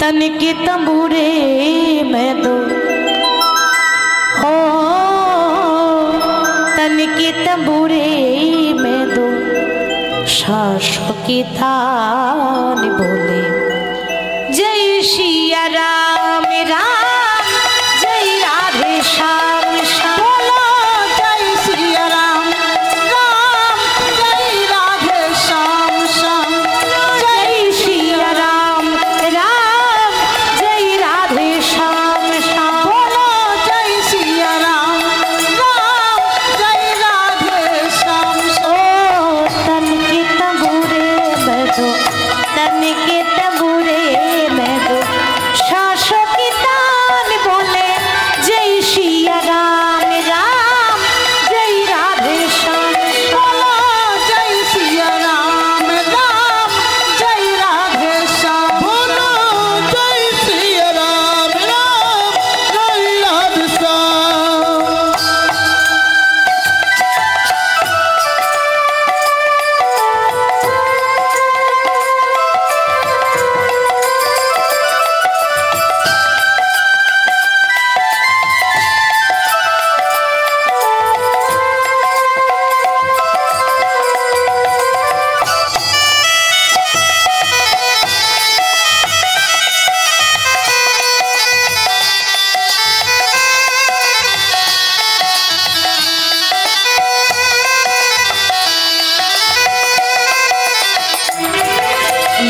तन के तंबूरे में दो हो, तन के तंबूरे में दो शासों की तान बोले जय सिया राम राम जय राधे श्याम श्याम। बोलो जय सिया राम राम जय राधे श्याम श्याम। जय सिया राम राम जय राधे श्याम श्याम। बोलो जय सिया राम राम जय राधे श्याम श्याम। ओ तन के तंबूरे में दो, तन के तंबूरे में दो शासों की तान बोले जय सिया राम राम जय राधे श्याम। बोलो जय सिया राम राम जय राधे श्याम। बोलो जय सिया राम राम जय राधे श्याम।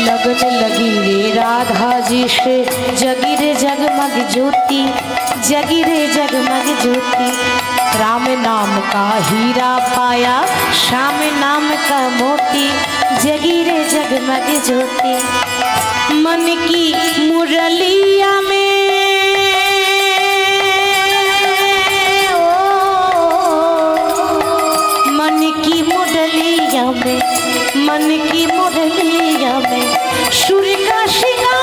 लगन लगी रे राधा जी से जगी रे जगमग ज्योति, जगी रे जगमग ज्योति। राम नाम का हीरा पाया, श्याम नाम का मोती, जगी रे जगमग ज्योति। मन की मुरलिया में मन की मुरलिया में, मन की मुरलिया में सुर का श्रृंगार